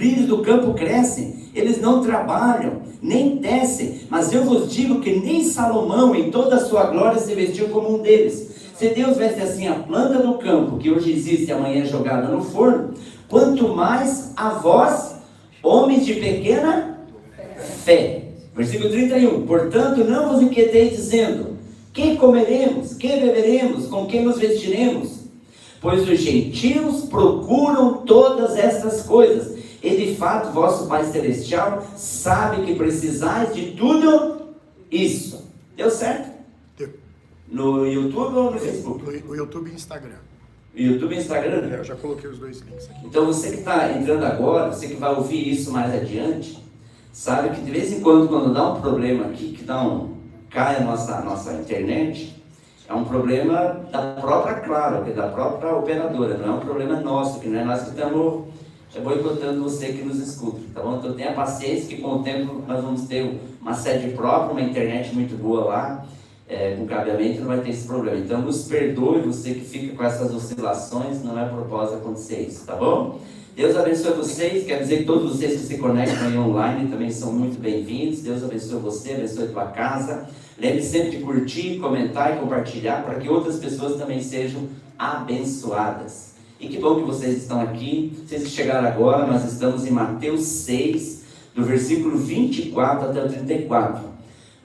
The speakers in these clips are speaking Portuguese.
lírios do campo crescem, eles não trabalham, nem tecem, mas eu vos digo que nem Salomão em toda a sua glória se vestiu como um deles. Se Deus veste assim a planta do campo, que hoje existe e amanhã é jogada no forno, quanto mais a vós, homens de pequena fé. Versículo 31. Portanto, não vos inquieteis dizendo: que comeremos, que beberemos, com quem nos vestiremos? Pois os gentios procuram todas essas coisas, e de fato vosso Pai Celestial sabe que precisais de tudo isso. Deu certo? Deu. No YouTube ou no Facebook? No YouTube e Instagram. YouTube e Instagram? Eu já coloquei os dois links aqui. Então você que está entrando agora, você que vai ouvir isso mais adiante, sabe que de vez em quando dá um problema aqui, que cai a nossa internet, é um problema da própria Claro, que é da própria operadora, não é um problema nosso, que não é nós que estamos boicotando você que nos escuta, tá bom? Então tenha paciência que com o tempo nós vamos ter uma sede própria, uma internet muito boa lá, com cabeamento, não vai ter esse problema. Então nos perdoe, você que fica com essas oscilações, não é propósito acontecer isso, tá bom? Deus abençoe vocês, quero dizer que todos vocês que se conectam aí online também são muito bem-vindos. Deus abençoe você, abençoe a tua casa. Lembre sempre de curtir, comentar e compartilhar para que outras pessoas também sejam abençoadas. E que bom que vocês estão aqui. Vocês que chegaram agora, nós estamos em Mateus 6, do versículo 24 até o 34.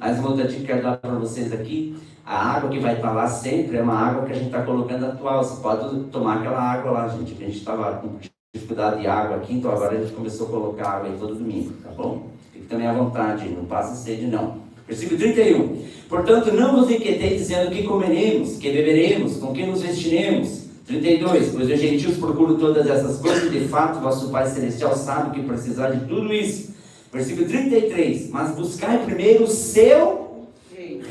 Mais uma outra dica que eu quero dar para vocês aqui: a água que vai estar lá sempre é uma água que a gente está colocando atual. Você pode tomar aquela água lá, gente, que a gente estava com dificuldade de água aqui, então agora a gente começou a colocar água aí todo domingo, tá bom? Fique também à vontade, não passa sede não. Versículo 31. Portanto, não vos inquieteis dizendo: que comeremos, que beberemos, com que nos vestiremos. 32. Pois os gentios procuram todas essas coisas, e de fato vosso Pai Celestial sabe que precisar de tudo isso. Versículo 33. Mas buscai primeiro o seu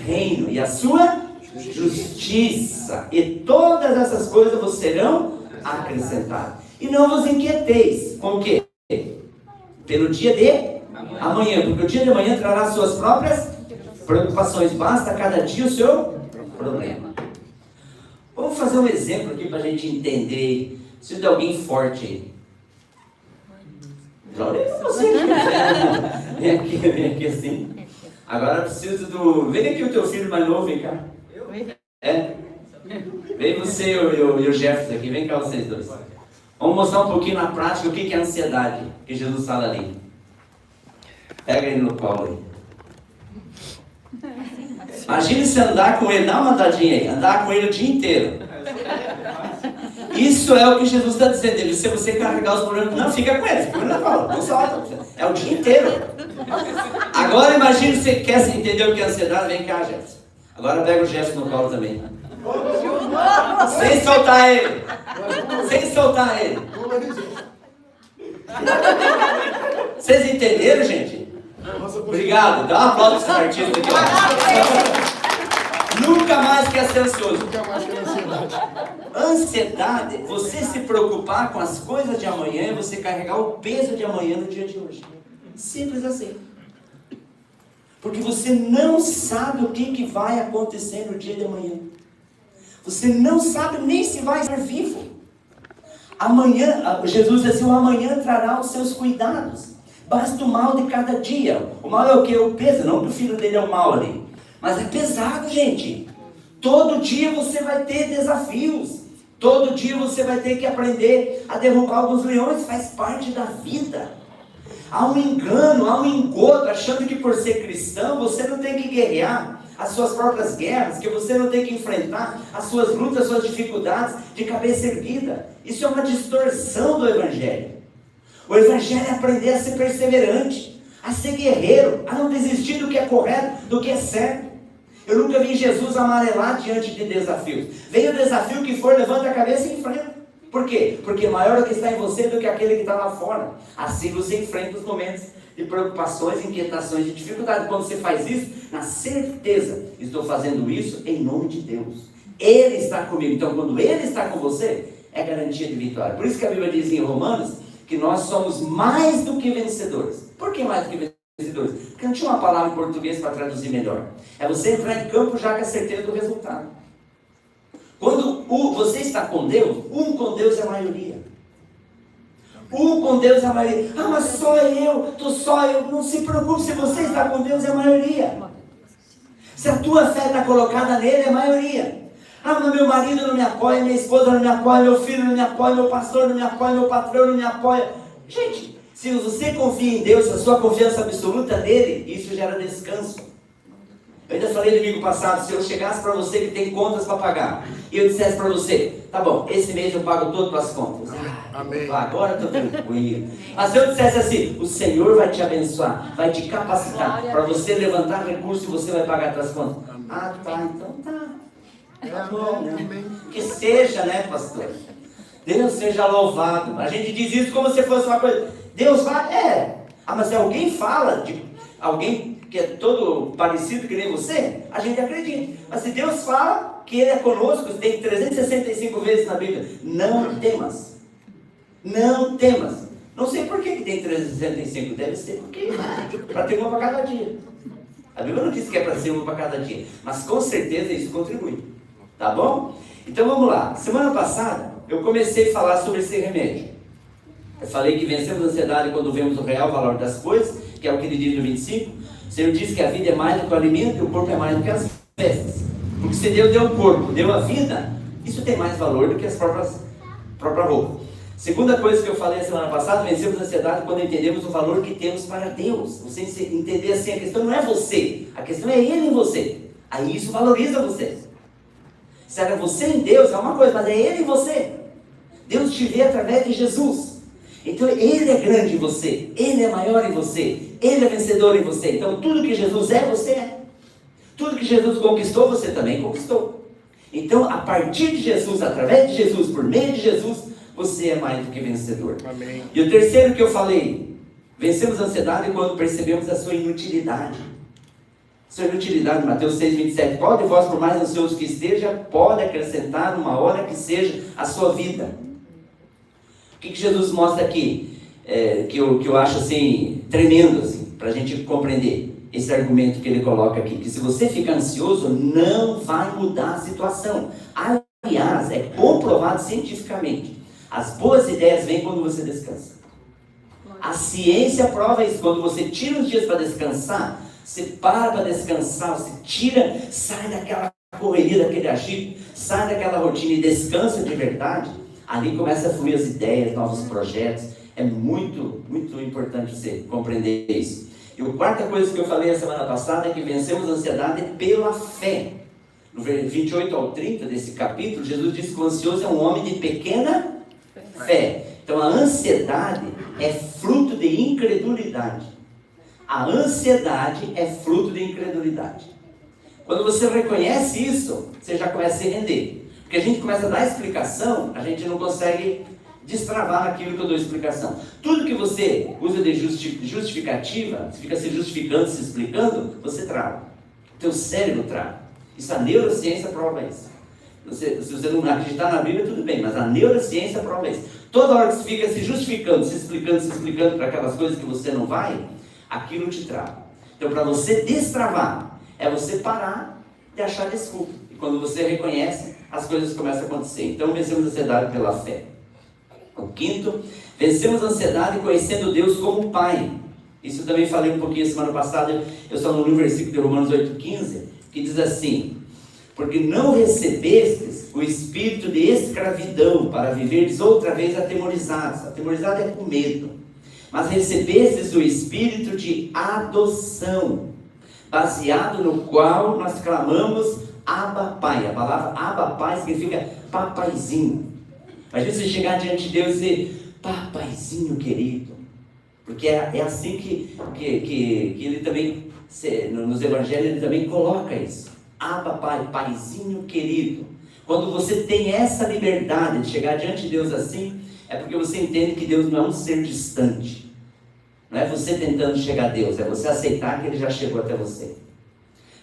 reino e a sua justiça, e todas essas coisas vos serão acrescentadas. E não vos inquieteis com o quê? Pelo dia de amanhã, porque o dia de amanhã trará suas próprias preocupações. Basta cada dia o seu problema. Vamos fazer um exemplo aqui para a gente entender. Preciso de alguém forte aí. Vem aqui assim. Agora eu preciso do... Vem aqui o teu filho mais novo, vem cá. É? Vem você e o Jefferson aqui, vem cá vocês dois. Vamos mostrar um pouquinho na prática o que é ansiedade, que Jesus fala ali. Pega ele no colo aí. Imagine se andar com ele, dá uma andadinha aí, andar com ele o dia inteiro. Isso é o que Jesus está dizendo. Ele, se você carregar os problemas, não, fica com ele, fica no colo, não solta. É o dia inteiro. Agora imagine se você quer entender o que é ansiedade, vem cá, Jefferson. Agora pega o Jefferson no colo também. Sem soltar ele. Sem soltar ele. Vocês entenderam, gente? Obrigado. Dá um aplauso para esse artista aqui. Nunca mais quer ser ansioso. Nunca mais quer ansiedade. Ansiedade, você se preocupar com as coisas de amanhã e você carregar o peso de amanhã no dia de hoje. Simples assim. Porque você não sabe o que vai acontecer no dia de amanhã. Você não sabe nem se vai estar vivo. Amanhã, Jesus diz assim: o amanhã trará os seus cuidados. Basta o mal de cada dia. O mal é o que? O peso. Não que o filho dele é o mal ali. Mas é pesado, gente. Todo dia você vai ter desafios. Todo dia você vai ter que aprender a derrubar alguns leões. Faz parte da vida. Há um engano, há um engodo, achando que por ser cristão você não tem que guerrear as suas próprias guerras, que você não tem que enfrentar as suas lutas, as suas dificuldades de cabeça erguida. Isso é uma distorção do Evangelho. O Evangelho é aprender a ser perseverante, a ser guerreiro, a não desistir do que é correto, do que é certo. Eu nunca vi Jesus amarelar diante de desafios. Venha o desafio que for, levanta a cabeça e enfrenta. Por quê? Porque maior é o que está em você do que aquele que está lá fora. Assim você enfrenta os momentos de preocupações, inquietações e dificuldades. Quando você faz isso, na certeza, estou fazendo isso em nome de Deus. Ele está comigo. Então, quando Ele está com você, é garantia de vitória. Por isso que a Bíblia diz em Romanos que nós somos mais do que vencedores. Por que mais do que vencedores? Porque não tinha uma palavra em português para traduzir melhor. É você entrar em campo já com a certeza do resultado. Quando você está com Deus, com Deus é a maioria. Com Deus é a maioria. Ah, mas só eu, só eu. Não se preocupe, se você está com Deus é a maioria. Se a tua fé está colocada nele, é a maioria. Ah, mas meu marido não me apoia, minha esposa não me apoia, meu filho não me apoia, meu pastor não me apoia, meu patrão não me apoia. Gente, se você confia em Deus, a sua confiança absoluta nele, isso gera descanso. Eu ainda falei domingo passado, se eu chegasse para você que tem contas para pagar, e eu dissesse para você, tá bom, esse mês eu pago todas as contas. Amém. Agora eu estou tranquilo. Mas se eu dissesse assim, o Senhor vai te abençoar, vai te capacitar para você levantar recursos e você vai pagar as suas contas. Ah, tá, então tá. Tá bom, né? Que seja, né, pastor? Deus seja louvado. A gente diz isso como se fosse uma coisa. Deus vai, Ah, mas se alguém fala de alguém que é todo parecido que nem você, a gente acredita. Mas se Deus fala que Ele é conosco, tem 365 vezes na Bíblia, não temas. Não temas. Não sei por que tem 365, deve ser porque para ter uma para cada dia. A Bíblia não diz que é para ser uma para cada dia, mas com certeza isso contribui. Tá bom? Então vamos lá. Semana passada eu comecei a falar sobre esse remédio. Eu falei que vencemos a ansiedade quando vemos o real valor das coisas, que é o que ele diz no 25. O Senhor diz que a vida é mais do que o alimento e o corpo é mais do que as festas. Porque se Deus deu o corpo, deu a vida, isso tem mais valor do que as próprias roupas. Segunda coisa que eu falei a semana passada, vencemos a ansiedade quando entendemos o valor que temos para Deus. Você entender assim, a questão não é você, a questão é Ele em você. Aí isso valoriza você. Se era você em Deus, é uma coisa, mas é Ele em você. Deus te vê através de Jesus. Então Ele é grande em você, Ele é maior em você, Ele é vencedor em você. Então tudo que Jesus é, você é. Tudo que Jesus conquistou, você também conquistou. Então a partir de Jesus, através de Jesus, por meio de Jesus, você é mais do que vencedor. Amém. E o terceiro que eu falei, vencemos a ansiedade quando percebemos a sua inutilidade. Sua inutilidade, Mateus 6,27. Qual de vós, por mais ansioso que esteja, pode acrescentar uma hora que seja a sua vida? O que Jesus mostra aqui, que eu acho assim, tremendo, assim, para a gente compreender esse argumento que ele coloca aqui, que se você ficar ansioso, não vai mudar a situação. Aliás, é comprovado cientificamente, as boas ideias vêm quando você descansa. A ciência prova isso. Quando você tira uns dias para descansar, você para descansar, você tira, sai daquela correria, daquele agito, sai daquela rotina e descansa de verdade. Ali começa a fluir as ideias, novos projetos. É muito, muito importante você compreender isso. E a quarta coisa que eu falei a semana passada é que vencemos a ansiedade pela fé. No 28 ao 30 desse capítulo, Jesus diz que o ansioso é um homem de pequena fé. Então a ansiedade é fruto de incredulidade. A ansiedade é fruto de incredulidade. Quando você reconhece isso, você já começa a se render. Porque a gente começa a dar explicação, a gente não consegue destravar naquilo que eu dou explicação. Tudo que você usa de justificativa, você fica se justificando, se explicando, você trava. O teu cérebro trava. Isso a neurociência prova isso. Se você não acreditar na Bíblia, tudo bem, mas a neurociência prova isso. Toda hora que você fica se justificando, se explicando para aquelas coisas que você não vai, aquilo te trava. Então, para você destravar, é você parar de achar desculpa. E quando você reconhece, as coisas começam a acontecer. Então, vencemos a ansiedade pela fé. O quinto, vencemos a ansiedade conhecendo Deus como Pai. Isso eu também falei um pouquinho semana passada, eu só no versículo de Romanos 8,15, que diz assim: porque não recebestes o espírito de escravidão para viverdes outra vez atemorizados. Atemorizado é com medo. Mas recebestes o espírito de adoção, baseado no qual nós clamamos Abba Pai. A palavra Abba Pai significa papaizinho. Imagina você chegar diante de Deus e dizer: papaizinho querido. Porque é assim que ele também, nos evangelhos, ele também coloca isso. Abba Pai, paizinho querido. Quando você tem essa liberdade de chegar diante de Deus assim, é porque você entende que Deus não é um ser distante. Não é você tentando chegar a Deus, é você aceitar que Ele já chegou até você.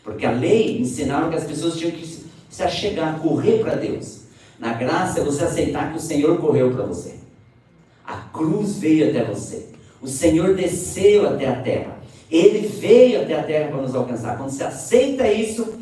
Porque a lei ensinava que as pessoas tinham que se achegar, correr para Deus. Na graça é você aceitar que o Senhor correu para você. A cruz veio até você. O Senhor desceu até a terra. Ele veio até a terra para nos alcançar. Quando você aceita isso,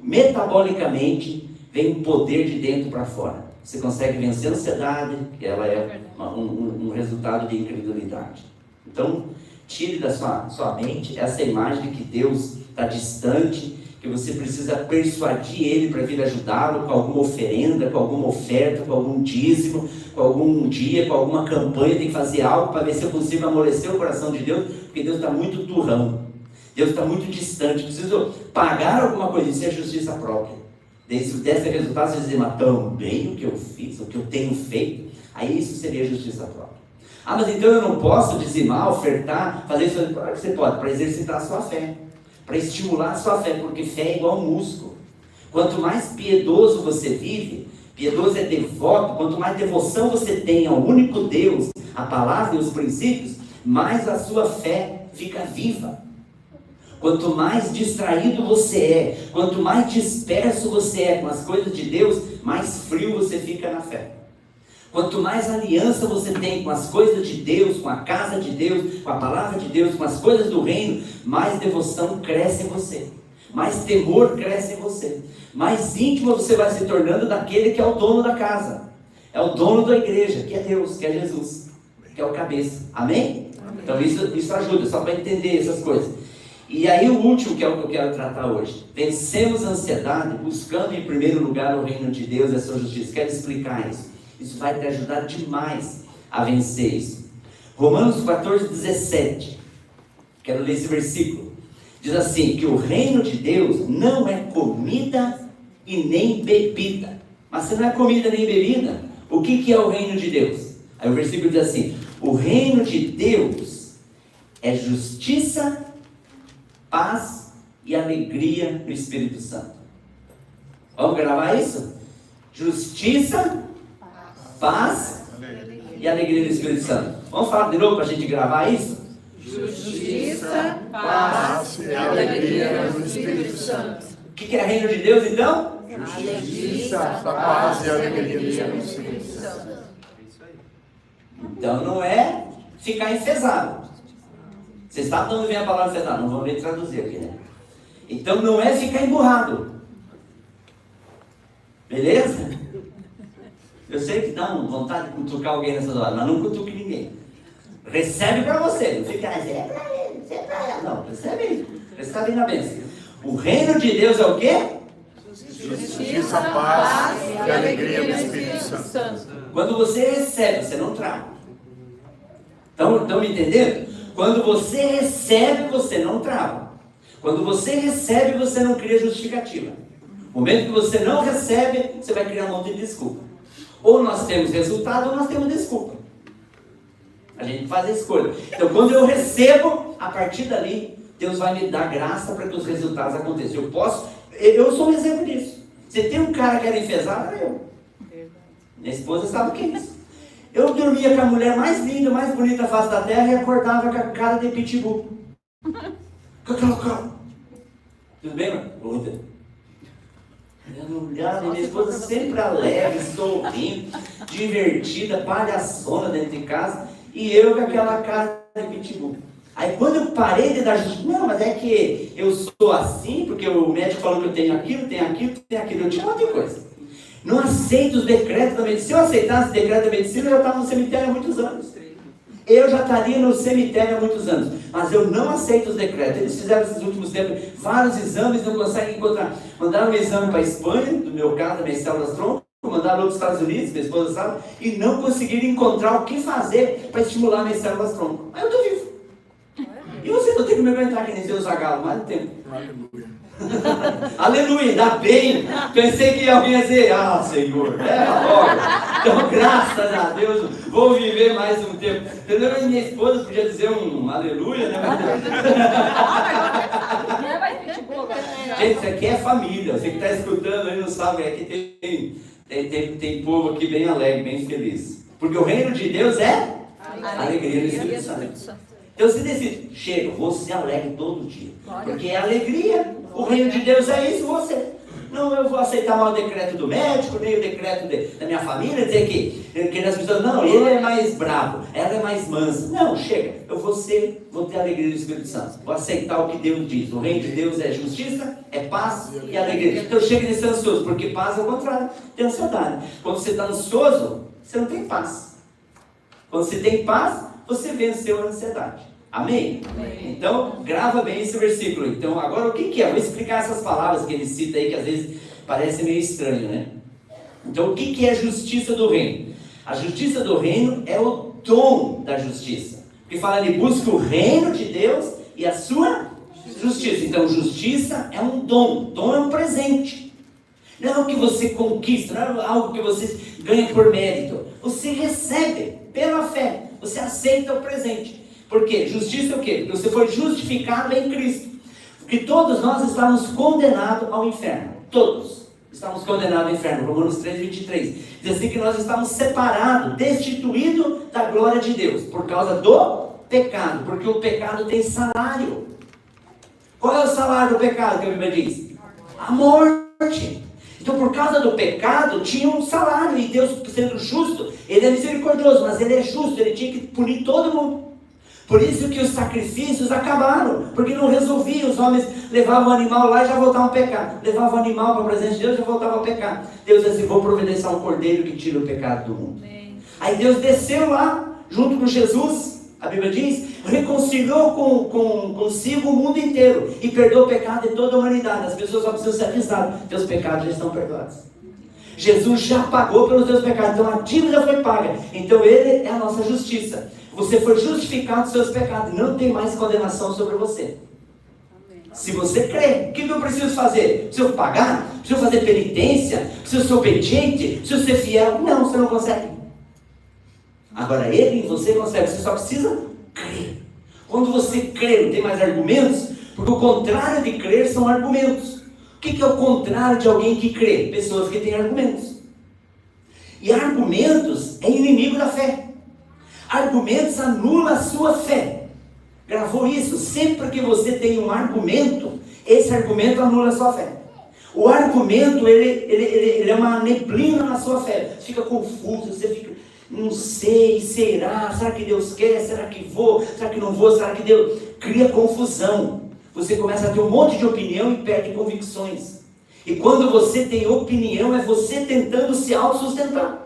metabolicamente, vem um poder de dentro para fora. você consegue vencer a ansiedade, que ela é um resultado de incredulidade. Então, tire da sua mente essa imagem de que Deus está distante, que você precisa persuadir Ele para vir ajudá-lo com alguma oferenda, com alguma oferta, com algum dízimo, com algum dia, com alguma campanha. Tem que fazer algo para ver se eu consigo amolecer o coração de Deus, porque Deus está muito turrão, Deus está muito distante. Preciso pagar alguma coisa, isso é justiça própria. Se desse resultado, você dizer, mas também o que eu fiz, o que eu tenho feito, aí isso seria justiça própria. Ah, mas então eu não posso dizimar, ofertar, fazer isso? Claro que você pode, para exercitar a sua fé, para estimular a sua fé, porque fé é igual músculo. Quanto mais piedoso você vive, piedoso é devoto, quanto mais devoção você tem ao único Deus, a palavra e os princípios, mais a sua fé fica viva. Quanto mais distraído você é, quanto mais disperso você é com as coisas de Deus, mais frio você fica na fé. Quanto mais aliança você tem com as coisas de Deus, com a casa de Deus, com a palavra de Deus, com as coisas do reino, mais devoção cresce em você, mais temor cresce em você, mais íntimo você vai se tornando daquele que é o dono da casa, é o dono da igreja, que é Deus, que é Jesus, que é o cabeça. Amém? Então isso ajuda, só para entender essas coisas. E aí o último, que é o que eu quero tratar hoje: vencemos a ansiedade buscando em primeiro lugar o reino de Deus e a sua justiça. Quero explicar isso. Isso vai te ajudar demais a vencer isso. Romanos 14:17. Quero ler esse versículo. Diz assim, que o reino de Deus não é comida e nem bebida. Mas se não é comida nem bebida, o que é o reino de Deus? Aí o versículo diz assim: o reino de Deus é justiça, paz e alegria no Espírito Santo. Vamos gravar isso? Justiça, paz e alegria no Espírito Santo. Vamos falar de novo para a gente gravar isso? Justiça, paz e alegria no Espírito Santo. O que é reino de Deus então? Justiça, paz e alegria no Espírito Santo. Então não é ficar enfesado. Vocês sabem de onde vem a palavra enfesado? Não vou nem traduzir aqui, né? Então não é ficar emburrado. Beleza? Eu sei que dá vontade de cutucar alguém nessa hora, mas não cutuque ninguém. Recebe para você, não fica assim, é para ele, é para ela. Não, recebe na bênção. O reino de Deus é o quê? Justiça, paz e alegria no Espírito Santo. Quando você recebe, você não trava. Estão me entendendo? Quando você recebe, você não trava. Quando você recebe, você não cria justificativa. No momento que você não recebe, você vai criar um monte de desculpa. Ou nós temos resultado, ou nós temos desculpa. A gente faz a escolha. Então, quando eu recebo, a partir dali, Deus vai me dar graça para que os resultados aconteçam. Eu sou um exemplo disso. Se tem um cara que era enfesado, era eu. Minha esposa sabe o que é isso. Eu dormia com a mulher mais linda, mais bonita da face da terra e acordava com a cara de pitbull. Com aquela cara. Tudo bem, mano? Minha esposa sempre alegre, sorrindo, divertida, palhaçona dentro de casa, e eu com aquela cara de pitbull. Aí quando eu parei de dar justiça, não, mas é que eu sou assim, porque o médico falou que eu tenho aquilo, eu tinha outra coisa. Não aceito os decretos da medicina. Se eu aceitasse o decreto da medicina, eu já estava no cemitério há muitos anos. Eu já estaria no cemitério há muitos anos. Mas eu não aceito os decretos. Eles fizeram esses últimos tempos vários exames, não conseguem encontrar. Mandaram um exame para a Espanha, no meu caso, da minha células tronco, mandaram outros Estados Unidos, minha esposa sabe, e não conseguiram encontrar o que fazer para estimular minhas células tronco. Mas eu estou vivo. E você não tem que me aguentar que nem seu Zagalo, mais um tempo. Aleluia. Aleluia, ainda bem. Pensei que alguém ia dizer, Senhor, logo. Então, graças a Deus, vou viver mais um tempo. Entendeu? Minha esposa podia dizer um aleluia, né? Gente, isso aqui é família. Você que está escutando aí não sabe, aqui tem povo aqui bem alegre, bem feliz. Porque o reino de Deus é alegria no Espírito Santo. Então você decide, chega, vou ser alegre todo dia. Porque é alegria. O reino de Deus é isso, você. Não, eu vou aceitar mal o decreto do médico, nem o decreto da minha família, dizer que as pessoas, não, ele é mais bravo, ela é mais mansa. Não, chega, eu vou ter a alegria do Espírito Santo. Vou aceitar o que Deus diz. O reino de Deus é justiça, é paz e alegria. Então chega de ser ansioso, porque paz é o contrário, tem ansiedade. Quando você está ansioso, você não tem paz. Quando você tem paz, você venceu a ansiedade. Amém? Amém? Então, grava bem esse versículo. Então, agora o que é? Vou explicar essas palavras que ele cita aí, que às vezes parece meio estranho, né? Então, o que é a justiça do reino? A justiça do reino é o dom da justiça. Porque fala ali, busca o reino de Deus e a sua justiça. Então, justiça é um dom. Dom é um presente. Não é algo que você conquista, não é algo que você ganha por mérito. Você recebe pela fé. Você aceita o presente. Por quê? Justiça é o quê? Porque você foi justificado em Cristo. Porque todos nós estávamos condenados ao inferno. Todos estávamos condenados ao inferno. Romanos 3:23. Diz assim que nós estávamos separados, destituídos da glória de Deus. Por causa do pecado. Porque o pecado tem salário. Qual é o salário do pecado que a Bíblia diz? A morte. Então, por causa do pecado, tinha um salário. E Deus, sendo justo, Ele é misericordioso, mas Ele é justo. Ele tinha que punir todo mundo. Por isso que os sacrifícios acabaram, porque não resolviam. Os homens levavam o animal lá e já voltavam a pecar. Levavam o animal para a presença de Deus e já voltavam a pecar. Deus disse, vou providenciar um cordeiro que tira o pecado do mundo. Amém. Aí Deus desceu lá, junto com Jesus, a Bíblia diz, reconciliou consigo o mundo inteiro e perdoou o pecado de toda a humanidade. As pessoas só precisam ser avisadas, teus pecados já estão perdoados. Jesus já pagou pelos teus pecados, então a dívida foi paga. Então Ele é a nossa justiça. Você foi justificado dos seus pecados. Não tem mais condenação sobre você. Amém. Se você crê, o que eu preciso fazer? Preciso pagar? Preciso fazer penitência? Preciso ser obediente? Preciso ser fiel? Não, você não consegue. Agora Ele em você consegue. Você só precisa crer. Quando você crê, não tem mais argumentos? Porque o contrário de crer são argumentos. O que é o contrário de alguém que crê? Pessoas que têm argumentos. E argumentos é inimigo da fé. Argumentos anulam a sua fé. Gravou isso? Sempre que você tem um argumento, esse argumento anula a sua fé. O argumento, ele é uma neblina na sua fé. Você fica confuso, você fica, não sei, será que Deus quer? Será que vou? Será que não vou? Será que Deus... Cria confusão. Você começa a ter um monte de opinião e perde convicções. E quando você tem opinião, é você tentando se autossustentar.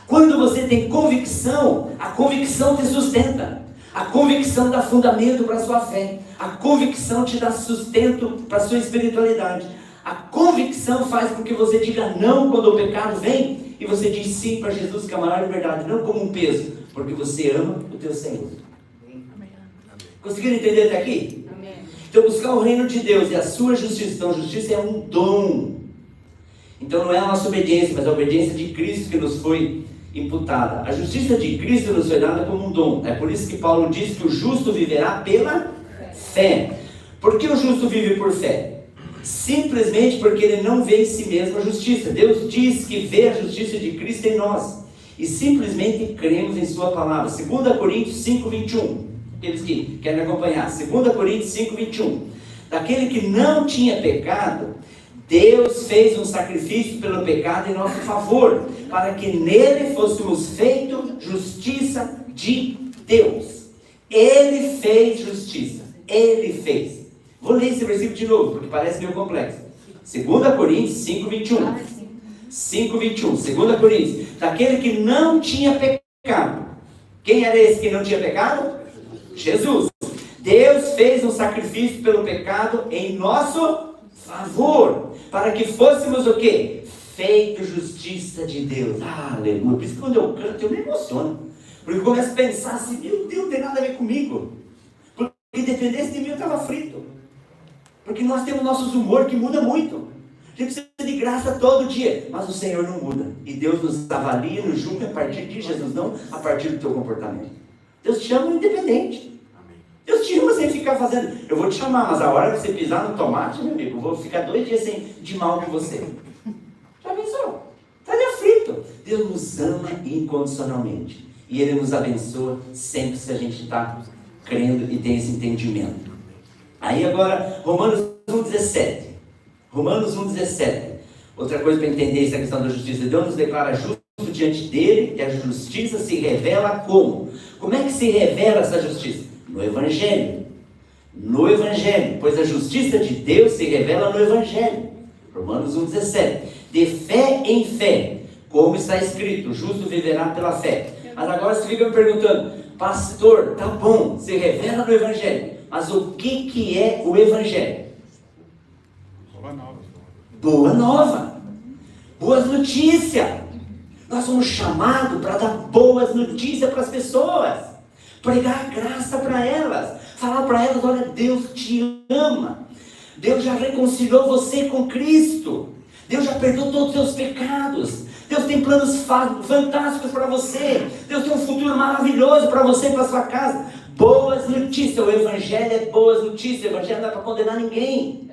Quando você tem convicção, a convicção te sustenta. A convicção dá fundamento para a sua fé. A convicção te dá sustento para a sua espiritualidade. A convicção faz com que você diga não quando o pecado vem e você diz sim para Jesus, que é a maior verdade, não como um peso, porque você ama o teu Senhor. Amém. Conseguiram entender até aqui? Amém. Então buscar o reino de Deus e a sua justiça. Então justiça é um dom. Então não é a nossa obediência, mas a obediência de Cristo que nos foi imputada. A justiça de Cristo nos foi dada como um dom. É por isso que Paulo diz que o justo viverá pela fé. Por que o justo vive por fé? Simplesmente porque ele não vê em si mesmo a justiça. Deus diz que vê a justiça de Cristo em nós. E simplesmente cremos em sua palavra. 2 Coríntios 5:21. Aqueles que querem acompanhar. 2 Coríntios 5:21. Daquele que não tinha pecado, Deus fez um sacrifício pelo pecado em nosso favor, para que nele fôssemos feitos justiça de Deus. Ele fez justiça. Ele fez. Vou ler esse versículo de novo, porque parece meio complexo. 2 Coríntios 5:21. 5:21. 2 Coríntios. Daquele que não tinha pecado. Quem era esse que não tinha pecado? Jesus. Deus fez um sacrifício pelo pecado em nosso favor, para que fôssemos o quê? Feito justiça de Deus. Aleluia. Por isso que quando eu canto eu me emociono, porque eu começo a pensar assim, meu Deus, não tem nada a ver comigo, porque dependesse de mim eu estava frito, porque nós temos nossos humores que muda muito. A gente precisa de graça todo dia, mas o Senhor não muda, e Deus nos avalia, nos julga a partir de Jesus, não a partir do teu comportamento. Deus te chama independente. Deus te ama sem ficar fazendo. Eu vou te chamar, mas a hora que você pisar no tomate, meu amigo, eu vou ficar 2 dias de mal com você. Já pensou? Está de aflito. Deus nos ama incondicionalmente. E Ele nos abençoa sempre se a gente está crendo e tem esse entendimento. Aí agora, Romanos 1,17. Romanos 1,17. Outra coisa para entender essa questão da justiça. Deus nos declara justo diante dele, e a justiça se revela como? Como é que se revela essa justiça? No Evangelho. No Evangelho. Pois a justiça de Deus se revela no Evangelho. Romanos 1,17. De fé em fé, como está escrito, o justo viverá pela fé. Mas agora você fica me perguntando, pastor, tá bom, se revela no Evangelho, mas o que é o Evangelho? Boa nova. Boa nova, boas notícias. Nós somos chamados para dar boas notícias para as pessoas, pregar graça para elas, falar para elas, olha, Deus te ama, Deus já reconciliou você com Cristo, Deus já perdoou todos os seus pecados, Deus tem planos fantásticos para você, Deus tem um futuro maravilhoso para você e para a sua casa. Boas notícias, o Evangelho é boas notícias, o Evangelho não é para condenar ninguém,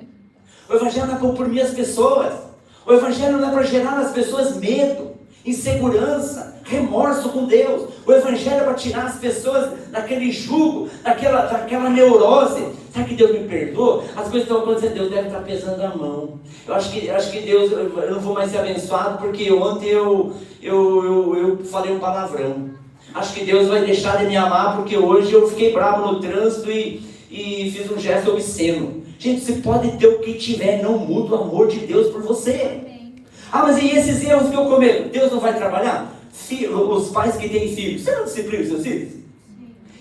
o Evangelho não é para oprimir as pessoas, o Evangelho não é para gerar nas pessoas medo, insegurança, remorso com Deus. O Evangelho é para tirar as pessoas daquele jugo, daquela neurose. Sabe que Deus me perdoa? As coisas estão acontecendo, Deus deve estar pesando a mão. Eu acho que Deus, eu não vou mais ser abençoado porque ontem eu falei um palavrão. Acho que Deus vai deixar de me amar porque hoje eu fiquei bravo no trânsito e fiz um gesto obsceno. Gente, você pode ter o que tiver, não muda o amor de Deus por você. Ah, mas e esses erros que eu cometo? Deus não vai trabalhar? Os pais que têm filhos, você não disciplina os seus filhos? Sim.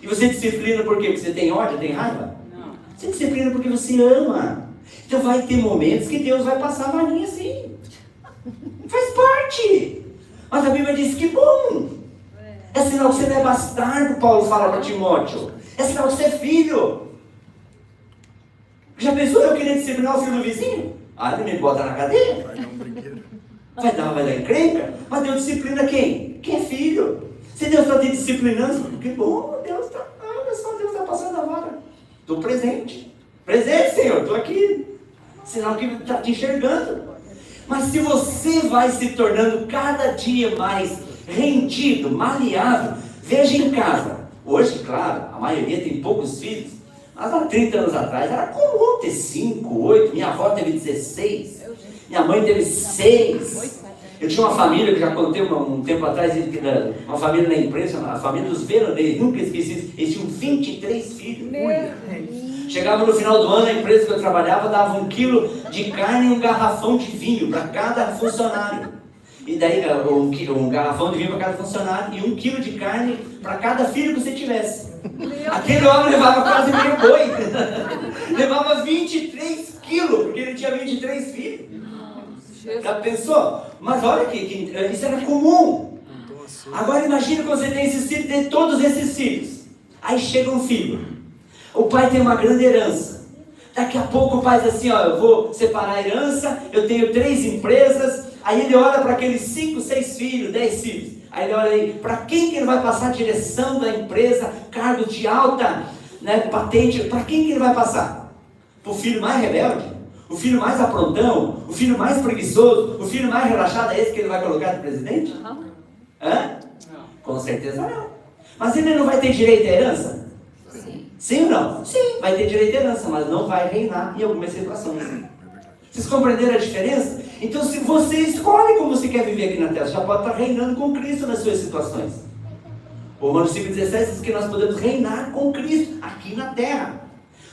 E você disciplina por quê? Porque você tem ódio, tem raiva? Não. Você disciplina porque você ama. Então vai ter momentos que Deus vai passar a varinha assim. Faz parte. Mas a Bíblia diz que bom. É sinal que você não é bastardo, Paulo fala para Timóteo. É sinal que você é filho. Já pensou eu querer disciplinar o filho do vizinho? Ah, ele me bota na cadeia. Vai dar um brinquedo. Vai dar encrenca? Mas Deus disciplina quem? Quem é filho. Se Deus está te disciplinando, que bom, Deus está, olha só, Deus está passando a vara. Estou presente. Presente, Senhor, estou aqui. Sinal que está te enxergando. Mas se você vai se tornando cada dia mais rendido, maleável, veja em casa. Hoje, claro, a maioria tem poucos filhos, mas há 30 anos atrás era comum ter 5, 8, minha avó teve 16, minha mãe teve 6. Eu tinha uma família, que já contei um tempo atrás, uma família na empresa, a família dos veraneiros, nunca esqueci isso, eles tinham 23 filhos. Chegava no final do ano, a empresa que eu trabalhava dava 1 quilo de carne e um garrafão de vinho para cada funcionário. E daí um garrafão de vinho para cada funcionário e 1 quilo de carne para cada filho que você tivesse. Aquele homem levava quase meio boi. Levava 23 quilos, porque ele tinha 23 filhos. Já pensou? Mas olha que isso era comum. Agora imagine quando você tem esses filhos, tem todos esses filhos. Aí chega um filho. O pai tem uma grande herança. Daqui a pouco o pai diz assim, ó, eu vou separar a herança, eu tenho 3 empresas. Aí ele olha para aqueles 5, 6 filhos, 10 filhos. Aí ele olha aí, para quem que ele vai passar a direção da empresa, cargo de alta, patente, para quem que ele vai passar? Para o filho mais rebelde? O filho mais aprontão? O filho mais preguiçoso? O filho mais relaxado? É esse que ele vai colocar de presidente? Hã? Não. Com certeza não. Mas ele não vai ter direito à herança? Sim. Sim ou não? Sim, vai ter direito à herança, mas não vai reinar em algumas situações. Vocês compreenderam a diferença? Então, se você escolhe como você quer viver aqui na Terra, você já pode estar reinando com Cristo nas suas situações. O Romanos 5,17 diz que nós podemos reinar com Cristo aqui na Terra.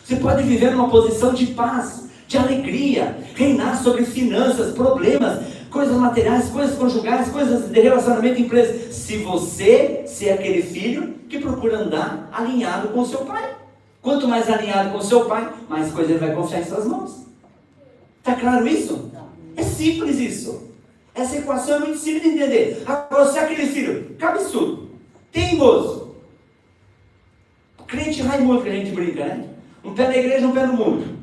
Você pode viver numa posição de paz, de alegria, reinar sobre finanças, problemas, coisas materiais, coisas conjugais, coisas de relacionamento em empresa. Se você ser aquele filho que procura andar alinhado com o seu pai. Quanto mais alinhado com o seu pai, mais coisa ele vai confiar em suas mãos. Está claro isso? É simples isso. Essa equação é muito simples de entender. Agora, você é aquele filho cabeçudo, teimoso, crente Raimundo, que a gente brinca, né? Um pé na igreja, um pé no mundo.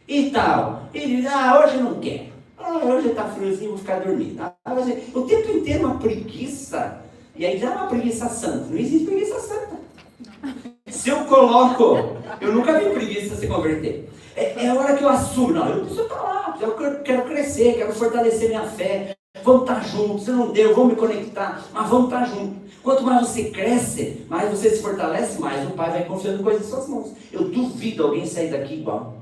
E tal. E diz, hoje não quer. Hoje está friozinho, vou ficar dormindo. O tempo inteiro uma preguiça. E aí dá uma preguiça santa. Não existe preguiça santa. Se eu coloco, eu nunca vi preguiça se converter. É a hora que eu assumo, não, eu preciso estar lá, eu quero crescer, quero fortalecer minha fé, vamos estar juntos, se não deu, vamos me conectar, mas vamos estar juntos. Quanto mais você cresce, mais você se fortalece, mais o Pai vai confiando coisas em suas mãos. Eu duvido alguém sair daqui igual.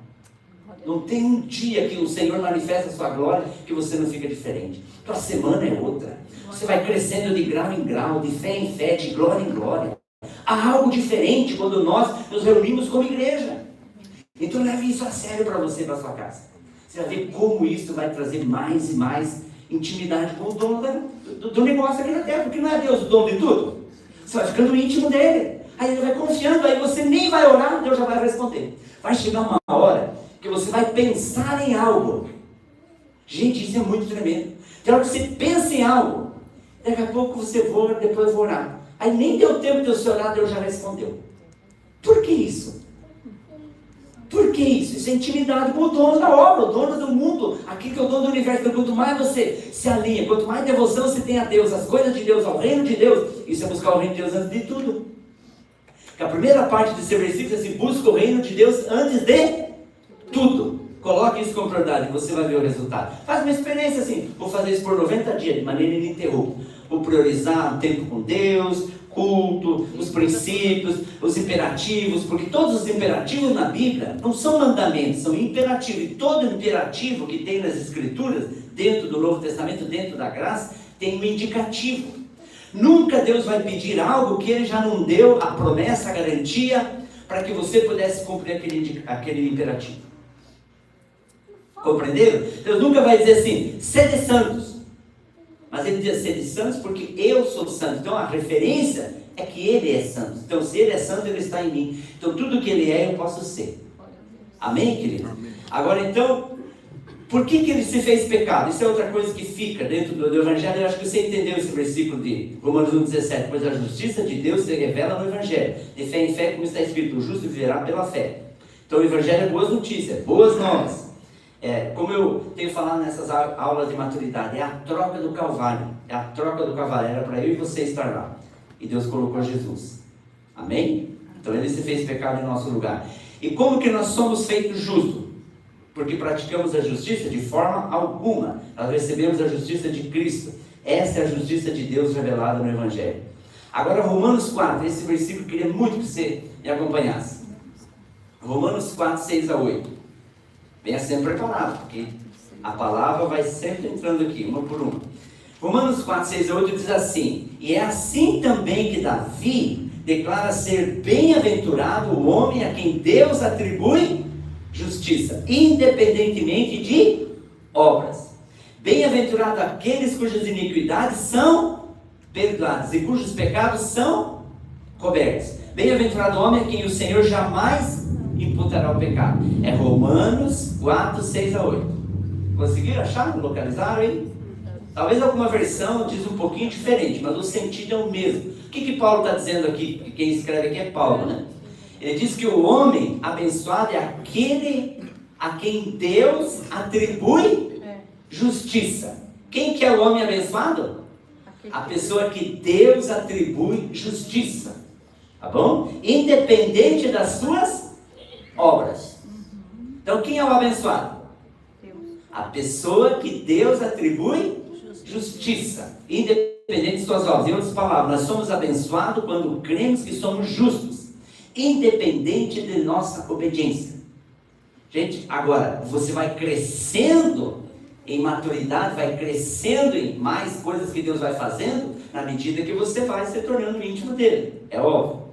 Não tem um dia que o Senhor manifesta a sua glória que você não fica diferente. Tua semana é outra. Você vai crescendo de grau em grau, de fé em fé, de glória em glória. Há algo diferente quando nós nos reunimos como igreja. Então leve isso a sério para você e para sua casa. Você vai ver como isso vai trazer mais e mais intimidade com o dono do negócio aqui na terra. Porque não é Deus o dono de tudo. Você vai ficando íntimo dele. Aí ele vai confiando, aí você nem vai orar, Deus já vai responder. Vai chegar uma hora que você vai pensar em algo. Gente, isso é muito tremendo. Tem hora que você pensa em algo, daqui a pouco você voa, depois vou orar. Aí nem deu tempo de você orar, Deus já respondeu. Por que isso? Por que isso? Isso é intimidade com o dono da obra, o dono do mundo, aqui que é o dono do universo. Então, quanto mais você se alinha, quanto mais devoção você tem a Deus, as coisas de Deus, ao reino de Deus, isso é buscar o reino de Deus antes de tudo. Que a primeira parte desse versículo é assim: busca o reino de Deus antes de tudo. Coloque isso como prioridade e você vai ver o resultado. Faz uma experiência assim: vou fazer isso por 90 dias, de maneira ininterrupta. Vou priorizar o tempo com Deus, culto, os princípios, os imperativos, porque todos os imperativos na Bíblia não são mandamentos, são imperativos. E todo imperativo que tem nas Escrituras, dentro do Novo Testamento, dentro da graça, tem um indicativo. Nunca Deus vai pedir algo que Ele já não deu a promessa, a garantia, para que você pudesse cumprir aquele imperativo. Compreenderam? Deus nunca vai dizer assim: sede santos. Mas Ele diz sede santos porque eu sou santo. Então a referência é que Ele é santo. Então se Ele é santo, Ele está em mim. Então tudo que Ele é, eu posso ser. Amém, querido? Amém. Agora então, por que Ele se fez pecado? Isso é outra coisa que fica dentro do Evangelho. Eu acho que você entendeu esse versículo de Romanos 1,17. Pois a justiça de Deus se revela no Evangelho. De fé em fé, como está escrito: o justo viverá pela fé. Então o Evangelho é boas notícias, boas novas. Como eu tenho falado nessas aulas de maturidade, é a troca do Calvário. É a troca do Calvário. Era para eu e você estar lá. E Deus colocou Jesus. Amém? Então Ele se fez pecado em nosso lugar. E como que nós somos feitos justos? Porque praticamos a justiça de forma alguma. Nós recebemos a justiça de Cristo. Essa é a justiça de Deus revelada no Evangelho. Agora Romanos 4, esse versículo eu queria muito que você me acompanhasse. Romanos 4, 6 a 8. Venha sempre preparado, porque a palavra vai sempre entrando aqui, uma por uma. Romanos 4, 6 a 8 diz assim: e é assim também que Davi declara ser bem-aventurado o homem a quem Deus atribui justiça, independentemente de obras. Bem-aventurado aqueles cujas iniquidades são perdoadas e cujos pecados são cobertos. Bem-aventurado o homem a quem o Senhor jamais imputará o pecado. É Romanos 4, 6 a 8. Conseguiram achar? Localizaram aí? Talvez alguma versão diz um pouquinho diferente, mas o sentido é o mesmo. O que Paulo está dizendo aqui? Porque quem escreve aqui é Paulo, né? Ele diz que o homem abençoado é aquele a quem Deus atribui justiça. Quem que é o homem abençoado? A pessoa que Deus atribui justiça. Tá bom? Independente das suas obras. Então quem é o abençoado? A pessoa que Deus atribui justiça, independente de suas obras. Em outras palavras, nós somos abençoados quando cremos que somos justos, independente de nossa obediência. Gente, agora você vai crescendo em maturidade, vai crescendo em mais coisas que Deus vai fazendo, na medida que você vai se tornando íntimo dele, é óbvio.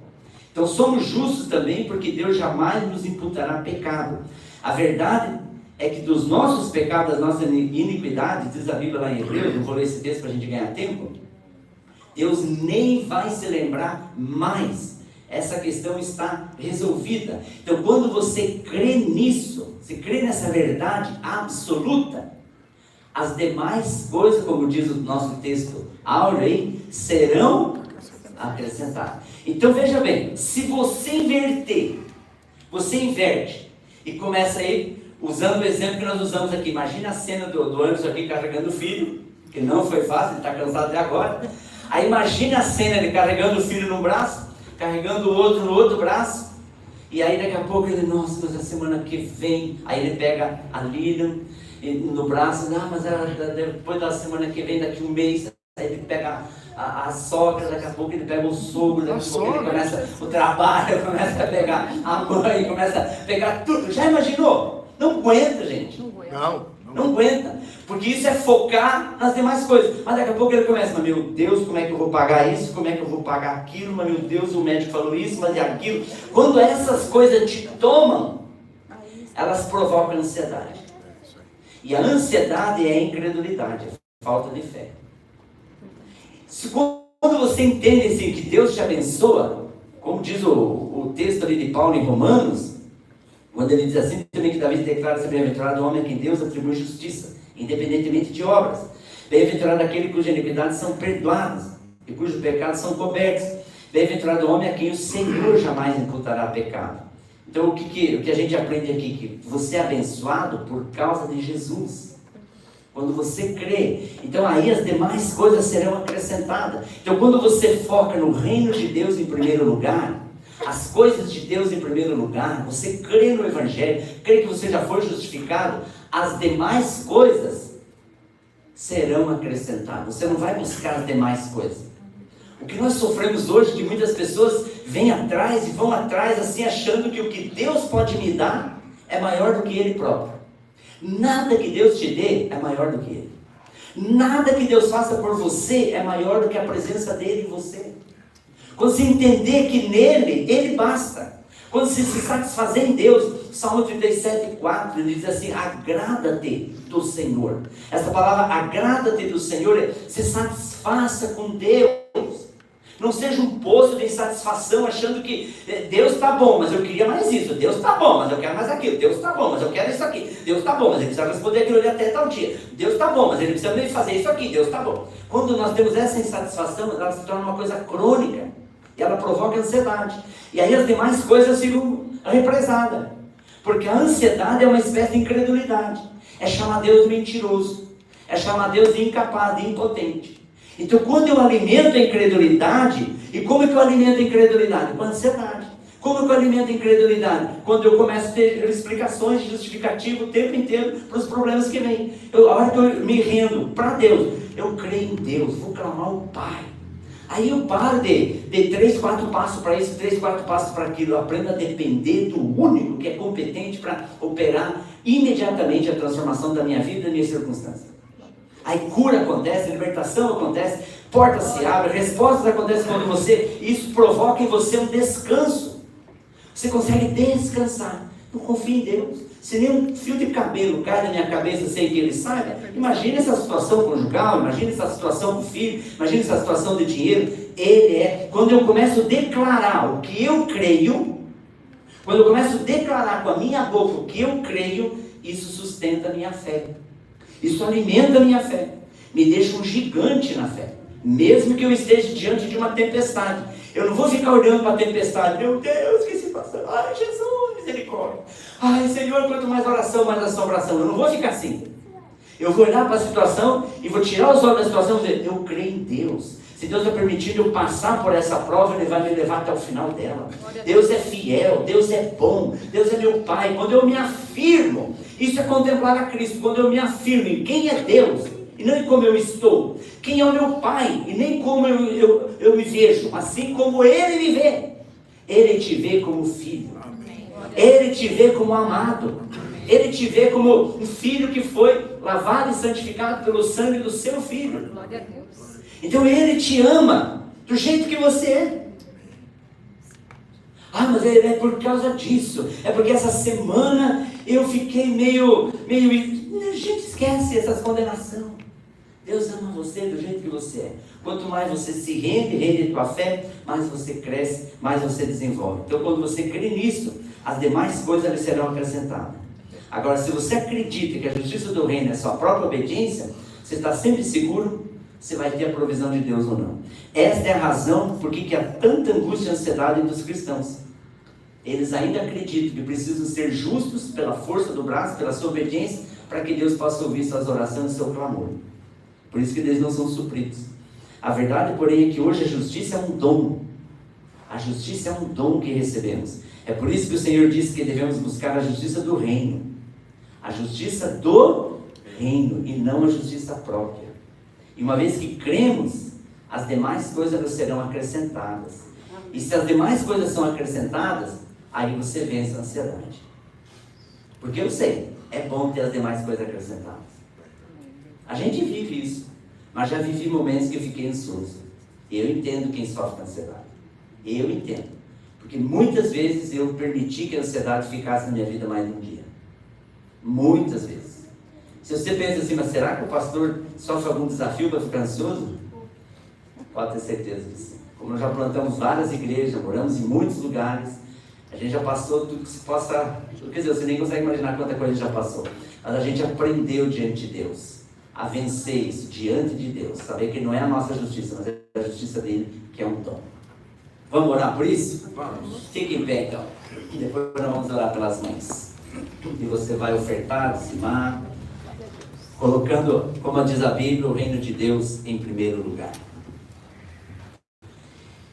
Então somos justos também porque Deus jamais nos imputará pecado. A verdade é que dos nossos pecados, das nossas iniquidades, diz a Bíblia lá em Hebreus, não vou ler esse texto para a gente ganhar tempo, Deus nem vai se lembrar mais. Essa questão está resolvida. Então quando você crê nisso, você crê nessa verdade absoluta, as demais coisas, como diz o nosso texto áureo aí, serão acrescentadas. Então veja bem, se você inverter, você inverte e começa aí, usando o exemplo que nós usamos aqui. Imagina a cena do Anderson aqui carregando o filho, que não foi fácil, ele está cansado até agora. Aí imagina a cena ele carregando o filho no braço, carregando o outro no outro braço, e aí daqui a pouco ele, nossa, mas a semana que vem, aí ele pega a Lilian no braço, mas depois da semana que vem, daqui um mês, aí ele pega a sogra, daqui a pouco ele pega o sogro, daqui a pouco ele começa o trabalho, começa a pegar a mãe, começa a pegar tudo. Já imaginou? Não aguenta, gente. Não aguenta. Porque isso é focar nas demais coisas. Mas daqui a pouco ele começa, mas meu Deus, como é que eu vou pagar isso? Como é que eu vou pagar aquilo? Mas meu Deus, o médico falou isso, mas e aquilo. Quando essas coisas te tomam, elas provocam ansiedade. E a ansiedade é a incredulidade, a falta de fé. Quando você entende assim, que Deus te abençoa, como diz o texto ali de Paulo em Romanos, quando ele diz assim, também que Davi declara-se bem-aventurado o homem a quem Deus atribui justiça, independentemente de obras. Bem-aventurado aquele cujas iniquidades são perdoadas e cujos pecados são cobertos. Bem-aventurado o homem a quem o Senhor jamais imputará pecado. Então o que a gente aprende aqui? Que você é abençoado por causa de Jesus. Quando você crê, então aí as demais coisas serão acrescentadas. Então quando você foca no reino de Deus em primeiro lugar, as coisas de Deus em primeiro lugar, você crê no Evangelho, crê que você já foi justificado, as demais coisas serão acrescentadas. Você não vai buscar as demais coisas. O que nós sofremos hoje, que muitas pessoas vêm atrás e vão atrás assim, achando que o que Deus pode me dar é maior do que Ele próprio. Nada que Deus te dê é maior do que Ele. Nada que Deus faça por você é maior do que a presença dEle em você. Quando você entender que nele, Ele basta. Quando você se satisfazer em Deus, Salmo 37:4, ele diz assim, agrada-te do Senhor. Essa palavra, agrada-te do Senhor, se satisfaça com Deus. Não seja um poço de insatisfação, achando que Deus está bom, mas eu queria mais isso. Deus está bom, mas eu quero mais aquilo. Deus está bom, mas eu quero isso aqui. Deus está bom, mas ele precisa responder aquilo ali até tal dia. Deus está bom, mas ele precisa me fazer isso aqui. Deus está bom. Quando nós temos essa insatisfação, ela se torna uma coisa crônica. E ela provoca ansiedade. E aí as demais coisas ficam represadas. Porque a ansiedade é uma espécie de incredulidade. É chamar Deus de mentiroso. É chamar Deus de incapaz, de impotente. Então quando eu alimento a incredulidade, e como é que eu alimento a incredulidade? Com a ansiedade. Como é que eu alimento a incredulidade? Quando eu começo a ter explicações justificativas o tempo inteiro para os problemas que vêm. A hora que eu me rendo para Deus, eu creio em Deus, vou clamar ao Pai. Aí eu paro de 3, 4 passos para isso, 3, 4 passos para aquilo. Eu aprendo a depender do único que é competente para operar imediatamente a transformação da minha vida e da minha circunstância. Aí cura acontece, libertação acontece, portas se abrem, respostas acontecem quando isso provoca em você um descanso. Você consegue descansar. Não confie em Deus. Se nem um fio de cabelo cai na minha cabeça sem que Ele saiba, imagine essa situação conjugal, imagine essa situação com o filho, imagine essa situação de dinheiro. Quando eu começo a declarar o que eu creio, quando eu começo a declarar com a minha boca o que eu creio, isso sustenta a minha fé. Isso alimenta a minha fé. Me deixa um gigante na fé. Mesmo que eu esteja diante de uma tempestade. Eu não vou ficar olhando para a tempestade. Meu Deus, o que se passa? Ai, Jesus, misericórdia. Ai, Senhor, quanto mais oração, mais assombração. Eu não vou ficar assim. Eu vou olhar para a situação e vou tirar os olhos da situação e dizer, eu creio em Deus. Se Deus vai permitir eu passar por essa prova, Ele vai me levar até o final dela. Deus é fiel, Deus é bom, Deus é meu Pai. Quando eu me afirmo, isso é contemplar a Cristo. Quando eu me afirmo em quem é Deus, e não em como eu estou. Quem é o meu Pai, e nem como eu me vejo, assim como Ele me vê. Ele te vê como filho. Ele te vê como amado. Ele te vê como um filho que foi lavado e santificado pelo sangue do seu filho. Então Ele te ama do jeito que você é. Ah, mas é por causa disso. É porque essa semana eu fiquei meio... A gente esquece essas condenações. Deus ama você do jeito que você é. Quanto mais você se rende a tua fé, mais você cresce, mais você desenvolve. Então quando você crê nisso, as demais coisas lhe serão acrescentadas. Agora, se você acredita que a justiça do reino é sua própria obediência, você está sempre seguro se vai ter a provisão de Deus ou não. Esta é a razão por que há tanta angústia e ansiedade dos cristãos. Eles ainda acreditam que precisam ser justos pela força do braço, pela sua obediência, para que Deus possa ouvir suas orações e seu clamor. Por isso que eles não são supridos. A verdade, porém, é que hoje a justiça é um dom. A justiça é um dom que recebemos. É por isso que o Senhor disse que devemos buscar a justiça do reino. A justiça do reino e não a justiça própria. E uma vez que cremos, as demais coisas serão acrescentadas. E se as demais coisas são acrescentadas, aí você vence a ansiedade. Porque eu sei, é bom ter as demais coisas acrescentadas. A gente vive isso, mas já vivi momentos que eu fiquei ansioso. Eu entendo quem sofre com ansiedade. Eu entendo. Porque muitas vezes eu permiti que a ansiedade ficasse na minha vida mais de um dia. Muitas vezes. Se você pensa assim, mas será que o pastor sofre algum desafio para ficar ansioso? Pode ter certeza disso. Como nós já plantamos várias igrejas, moramos em muitos lugares, a gente já passou tudo que se possa... Quer dizer, você nem consegue imaginar quanta coisa a gente já passou. Mas a gente aprendeu diante de Deus a vencer isso diante de Deus. Saber que não é a nossa justiça, mas é a justiça dele, que é um dom. Vamos orar por isso? Vamos. Fique em pé então. Depois nós vamos orar pelas mães. E você vai ofertar, dizimar, colocando, como diz a Bíblia, o reino de Deus em primeiro lugar.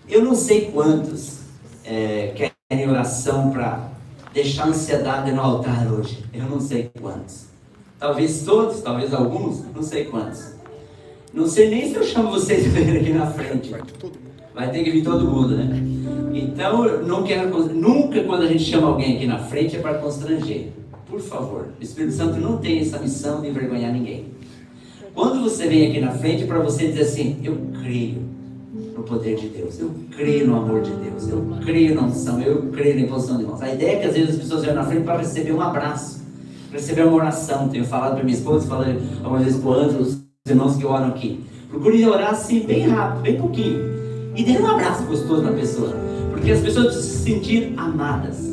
Eu não sei quantos querem oração para deixar a ansiedade no altar hoje. Eu não sei quantos. Talvez todos, talvez alguns, não sei quantos. Não sei nem se eu chamo vocês para vir aqui na frente. Vai ter todo mundo. Vai ter que vir todo mundo, né? Então, eu não quero... Nunca quando a gente chama alguém aqui na frente é para constranger. Por favor, o Espírito Santo não tem essa missão de envergonhar ninguém. Quando você vem aqui na frente, é para você dizer assim, eu creio no poder de Deus, eu creio no amor de Deus, eu creio na unção, eu creio na imposição de mãos. A ideia é que às vezes as pessoas vêm na frente para receber um abraço, receber uma oração. Tenho falado para minha esposa, falei algumas vezes para o Ângelo, os irmãos que oram aqui. Procure orar assim, bem rápido, bem pouquinho. E dê um abraço gostoso na pessoa, porque as pessoas precisam se sentir amadas.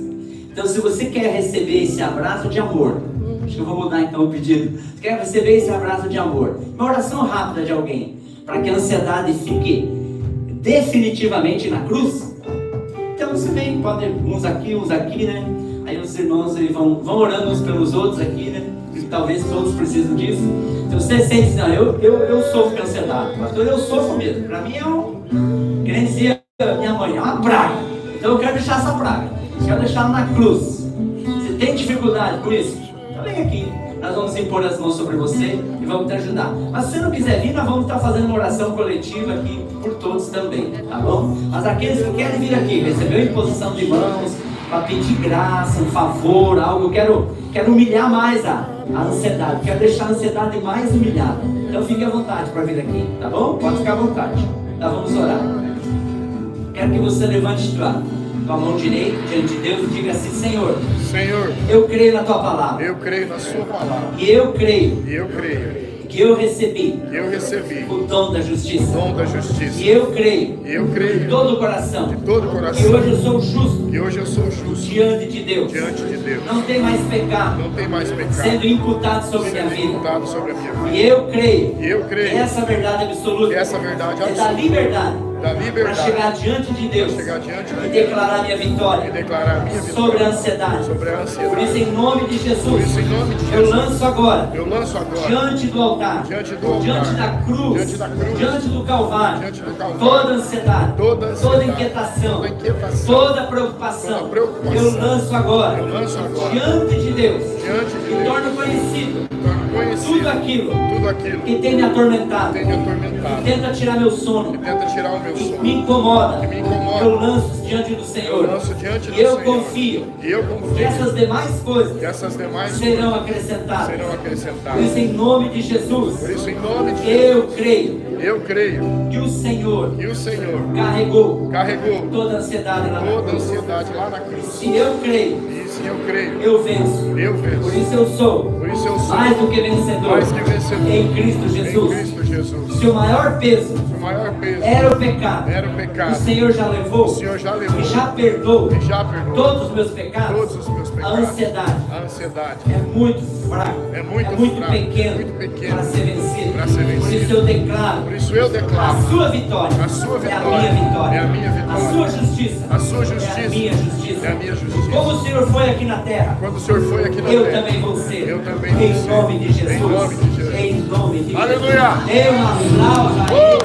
Então, se você quer receber esse abraço de amor, acho que eu vou mudar então o pedido. Você quer receber esse abraço de amor, uma oração rápida de alguém, para que a ansiedade fique definitivamente na cruz. Então, você vem, pode uns aqui, né? Aí os irmãos aí vão orando uns pelos outros aqui, né? E talvez todos precisam disso. Então, você sente, não, eu sofro com ansiedade, pastor, eu sofro mesmo. Para mim que nem dizia minha mãe, é uma praga. Então eu quero deixar essa praga. Quero deixar na cruz. Você tem dificuldade por isso? Então vem aqui. Nós vamos impor as mãos sobre você e vamos te ajudar. Mas se você não quiser vir, nós vamos estar fazendo uma oração coletiva aqui por todos também, tá bom? Mas aqueles que querem vir aqui, receber a imposição de mãos, para pedir graça, um favor, algo, eu quero humilhar mais a ansiedade. Quero deixar a ansiedade mais humilhada. Então fique à vontade para vir aqui, tá bom? Pode ficar à vontade. Então vamos orar. Quero que você levante tua mão direita diante de Deus e diga assim, Senhor, eu creio na tua palavra. Eu creio na sua palavra. E eu creio que eu recebi o dom da justiça. E eu creio de todo o coração que hoje eu sou justo diante de Deus. Não tem mais pecado sendo imputado sobre a minha vida. E eu creio que essa verdade absoluta é da liberdade para chegar diante de Deus e declarar minha vitória sobre a ansiedade. Por isso, em nome de Jesus, eu lanço agora diante do altar, diante da cruz, diante do Calvário, toda ansiedade, toda inquietação, toda preocupação, eu lanço agora diante de Deus e torno conhecido tudo aquilo que tem me atormentado, que tenta tirar meu sono, que me incomoda. Eu lanço diante do Senhor e eu confio que essas demais coisas serão acrescentadas. Por isso, em nome de Jesus, eu creio que o Senhor carregou toda a ansiedade lá na cruz. E eu creio, eu venço. Por isso eu sou mais do que vencedor em Cristo Jesus. Se o maior peso era o pecado, o Senhor já levou e já perdoou todos os meus pecados. A ansiedade é muito fraca, é muito pequeno para ser vencido. Por isso eu declaro a sua vitória é a minha vitória. A sua justiça é a minha justiça. Como o Senhor foi aqui na terra, eu também vou ser. Em nome de Jesus. Em nome de Jesus. Aleluia. Eu aplaudo.